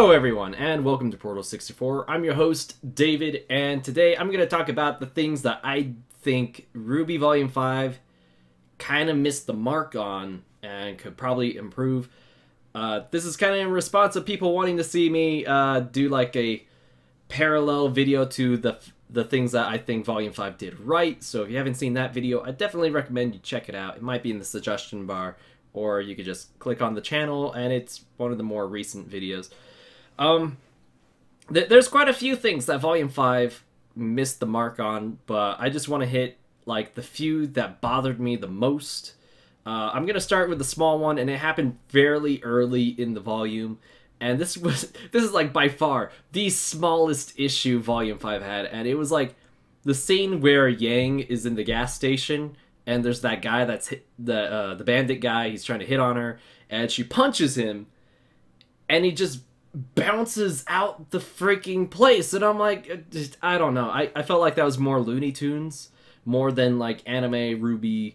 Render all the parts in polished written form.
Hello everyone, and welcome to Portal 64. I'm your host, David, and today I'm going to talk about the things that I think RWBY Volume 5 kind of missed the mark on and could probably improve. This is kind of in response to people wanting to see me do like a parallel video to the things that I think Volume 5 did right. So if you haven't seen that video, I definitely recommend you check it out. It might be in the suggestion bar, or you could just click on the channel, and it's one of the more recent videos. There's quite a few things that Volume 5 missed the mark on, but I just want to hit like the few that bothered me the most. I'm gonna start with the small one, and it happened fairly early in the volume, and this is like by far the smallest issue Volume 5 had, and it was like the scene where Yang is in the gas station, and there's that guy that's the bandit guy. He's trying to hit on her, and she punches him, and he just bounces out the freaking place. And I'm like, I don't know. I felt like that was more Looney Tunes, more than like anime RWBY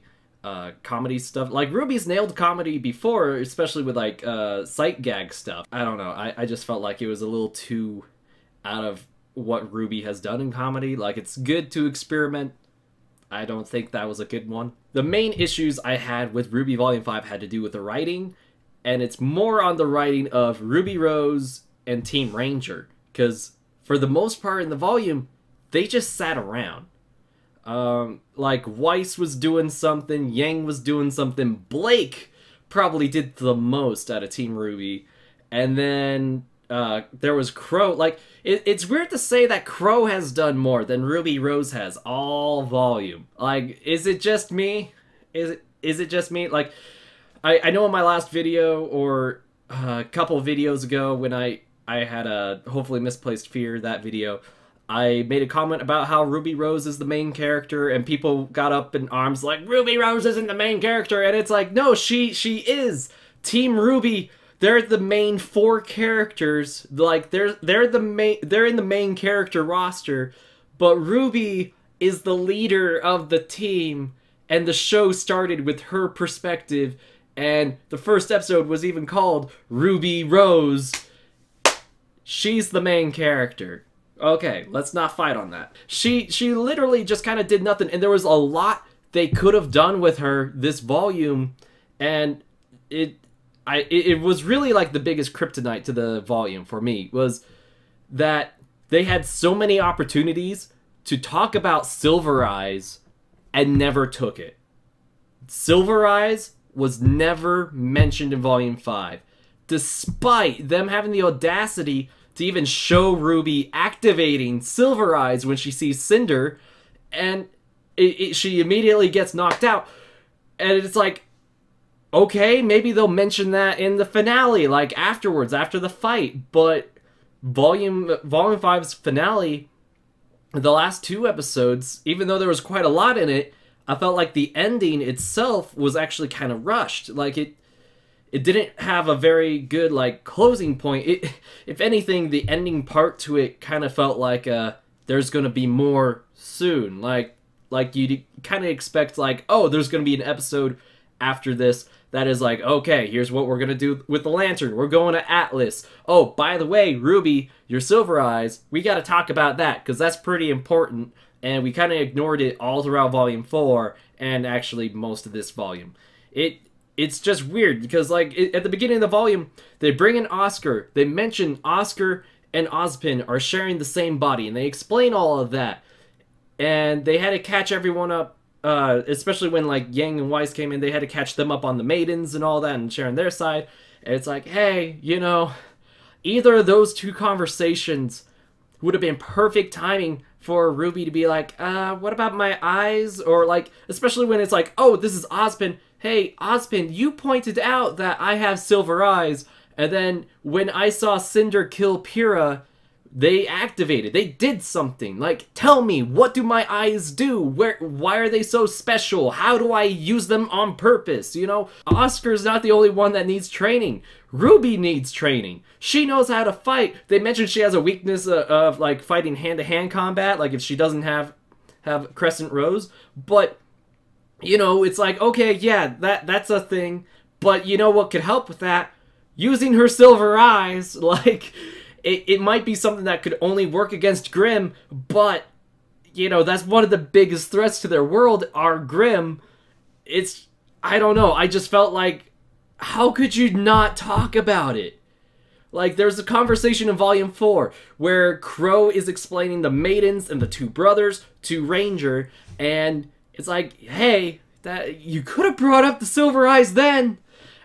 comedy stuff. Like RWBY's nailed comedy before, especially with like sight gag stuff. I don't know. I just felt like it was a little too out of what RWBY has done in comedy. Like, it's good to experiment. I don't think that was a good one. The main issues I had with RWBY Volume 5 had to do with the writing, and it's more on the writing of Ruby Rose and Team Ranger, because for the most part in the volume, they just sat around. Like, Weiss was doing something, Yang was doing something, Blake probably did the most out of Team RWBY, and then there was Crow. Like, it's weird to say that Crow has done more than Ruby Rose has all volume. Like, is it just me? Is it just me? Like, I know in my last video, or a couple videos ago, when I had a hopefully misplaced fear, that video, I made a comment about how Ruby Rose is the main character, and people got up in arms like, Ruby Rose isn't the main character, and it's like, no, she is. Team RWBY, they're the main four characters. Like, they're in the main character roster, but RWBY is the leader of the team, and the show started with her perspective, and the first episode was even called Ruby Rose. She's the main character. Okay, let's not fight on that. She literally just kind of did nothing, and there was a lot they could have done with her this volume, and it was really like the biggest kryptonite to the volume for me, was that they had so many opportunities to talk about Silver Eyes and never took it. Silver Eyes was never mentioned in Volume 5, despite them having the audacity to even show RWBY activating Silver Eyes when she sees Cinder, and she immediately gets knocked out. And it's like, okay, maybe they'll mention that in the finale, like afterwards, after the fight. But Volume 5's finale, the last two episodes, even though there was quite a lot in it, I felt like the ending itself was actually kind of rushed. Like, it didn't have a very good, like, closing point. If anything, the ending part to it kind of felt like there's going to be more soon. Like you'd kind of expect, like, oh, there's going to be an episode after this that is like, okay, here's what we're going to do with the Lantern. We're going to Atlas. Oh, by the way, RWBY, your Silver Eyes, we got to talk about that, because that's pretty important. And we kind of ignored it all throughout Volume 4, and actually most of this volume. It's just weird, because like at the beginning of the volume, they bring in Oscar. They mention Oscar and Ozpin are sharing the same body, and they explain all of that. And they had to catch everyone up, especially when like Yang and Weiss came in. They had to catch them up on the Maidens and all that, and sharing their side. And it's like, hey, you know, either of those two conversations would have been perfect timing for RWBY to be like, what about my eyes? Or like, especially when it's like, oh, this is Ozpin. Hey, Ozpin, you pointed out that I have silver eyes, and then when I saw Cinder kill Pyrrha, they activated. They did something. Like, tell me, what do my eyes do? Why are they so special? How do I use them on purpose? You know, Oscar's not the only one that needs training. RWBY needs training. She knows how to fight. They mentioned she has a weakness of like fighting hand-to-hand combat, like if she doesn't have Crescent Rose, but you know, it's like, okay, yeah, that's a thing, but you know what could help with that? Using her silver eyes. Like, it might be something that could only work against Grimm, but, you know, that's one of the biggest threats to their world, are Grimm. I don't know, I just felt like, how could you not talk about it? Like, there's a conversation in Volume 4 where Crow is explaining the Maidens and the two brothers to Ranger, and it's like, hey, that you could have brought up the Silver Eyes then,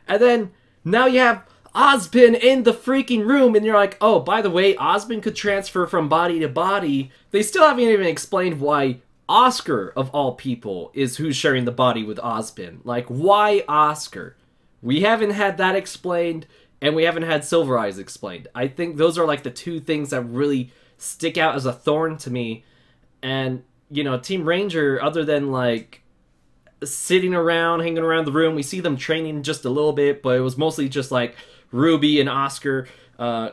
and then now you have Ozpin in the freaking room, and you're like, oh, by the way, Ozpin could transfer from body to body. They still haven't even explained why Oscar, of all people, is who's sharing the body with Ozpin. Like, why Oscar? We haven't had that explained, and we haven't had Silver Eyes explained. I think those are, like, the two things that really stick out as a thorn to me. And, you know, Team Ranger, other than, like, sitting around, hanging around the room, we see them training just a little bit, but it was mostly just, like, RWBY and Oscar,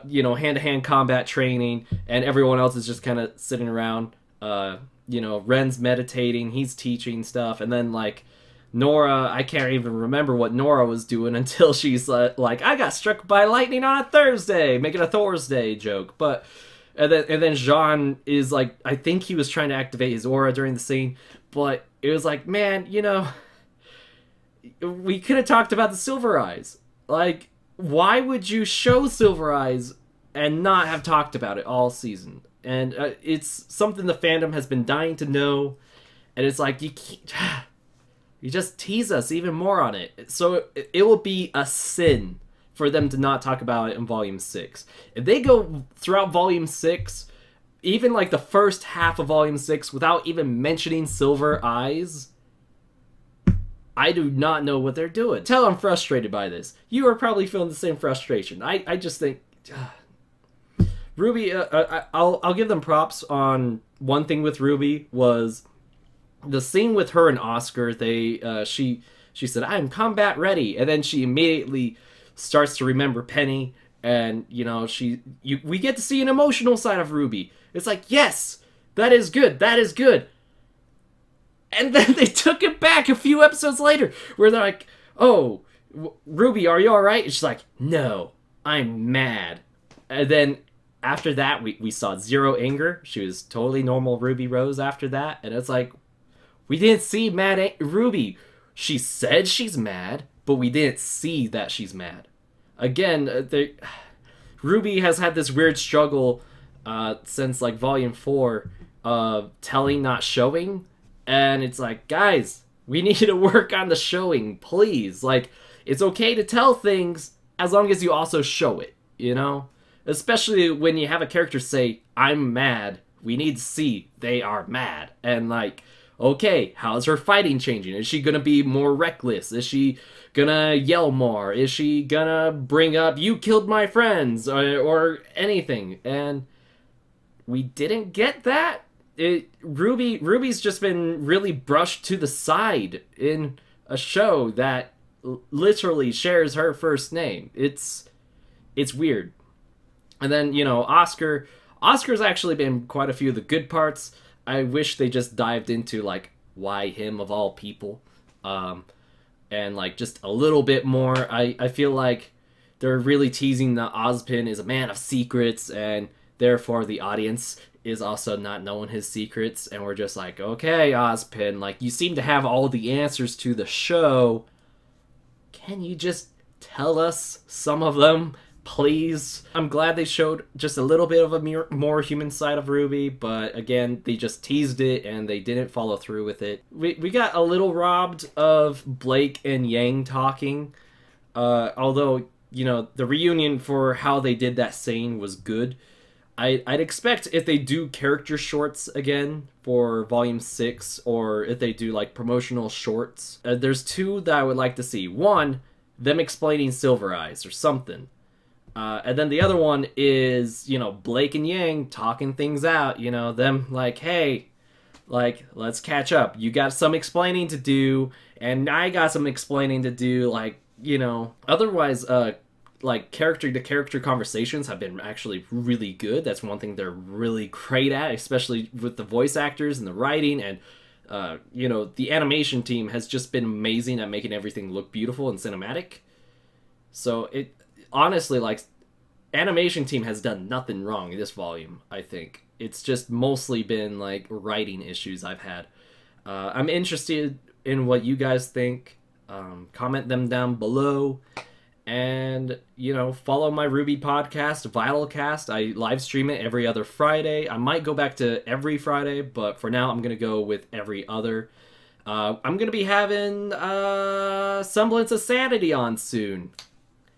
you know, hand-to-hand combat training, and everyone else is just kind of sitting around. You know, Ren's meditating, he's teaching stuff, and then, like, Nora, I can't even remember what Nora was doing until she's like, I got struck by lightning on a Thursday, making a Thursday joke. But and then Jean is like, I think he was trying to activate his aura during the scene, but it was like, man, you know, we could have talked about the Silver Eyes. Like, why would you show Silver Eyes and not have talked about it all season? And it's something the fandom has been dying to know, and it's like, you just tease us even more on it. So it will be a sin for them to not talk about it in Volume 6. If they go throughout Volume 6, even like the first half of Volume 6, without even mentioning Silver Eyes, I do not know what they're doing. Tell I'm frustrated by this. You are probably feeling the same frustration. I just think... RWBY, I'll give them props on one thing with RWBY was... the scene with her and Oscar, she said, I'm combat ready, and then she immediately starts to remember Penny, and, you know, we get to see an emotional side of RWBY. It's like, yes, that is good, that is good. And then they took it back a few episodes later, where they're like, oh, RWBY, are you alright? And she's like, no, I'm mad. And then after that, we saw zero anger. She was totally normal Ruby Rose after that, and it's like, we didn't see mad RWBY. She said she's mad, but we didn't see that she's mad. Again, RWBY has had this weird struggle since like Volume 4 of telling, not showing. And it's like, guys, we need to work on the showing, please. Like, it's okay to tell things as long as you also show it, you know? Especially when you have a character say, I'm mad. We need to see they are mad. And like... okay, how's her fighting changing? Is she gonna be more reckless? Is she gonna yell more? Is she gonna bring up, you killed my friends, or anything? And we didn't get that. RWBY's just been really brushed to the side in a show that literally shares her first name. It's weird. And then, you know, Oscar's actually been quite a few of the good parts. I wish they just dived into, like, why him of all people. And, like, just a little bit more. I feel like they're really teasing that Ozpin is a man of secrets, and therefore the audience is also not knowing his secrets. And we're just like, okay, Ozpin, like, you seem to have all the answers to the show. Can you just tell us some of them? Please. I'm glad they showed just a little bit of a more human side of RWBY, but again, they just teased it and they didn't follow through with it. We got a little robbed of Blake and Yang talking, although, you know, the reunion for how they did that scene was good. I'd expect if they do character shorts again for Volume 6, or if they do, like, promotional shorts, there's two that I would like to see. One, them explaining Silver Eyes or something. And then the other one is, you know, Blake and Yang talking things out, you know, them like, hey, like, let's catch up. You got some explaining to do, and I got some explaining to do, like, you know. Otherwise, like, character-to-character conversations have been actually really good. That's one thing they're really great at, especially with the voice actors and the writing, and, you know, the animation team has just been amazing at making everything look beautiful and cinematic. So, honestly, like, animation team has done nothing wrong in this volume, I think. It's just mostly been, like, writing issues I've had. I'm interested in what you guys think. Comment them down below. And, you know, follow my RWBY podcast, Vitalcast. I live stream it every other Friday. I might go back to every Friday, but for now I'm going to go with every other. I'm going to be having Semblance of Sanity on soon.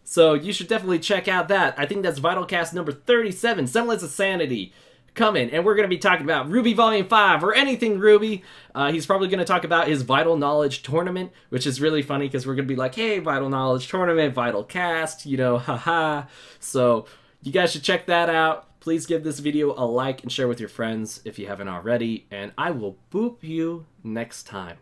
So you should definitely check out that. I think that's Vitalcast number 37, Semblance of Sanity, coming. And we're going to be talking about RWBY Volume 5, or anything RWBY. He's probably going to talk about his Vital Knowledge Tournament, which is really funny because we're going to be like, hey, Vital Knowledge Tournament, Vitalcast, you know, haha. So you guys should check that out. Please give this video a like and share with your friends if you haven't already. And I will boop you next time.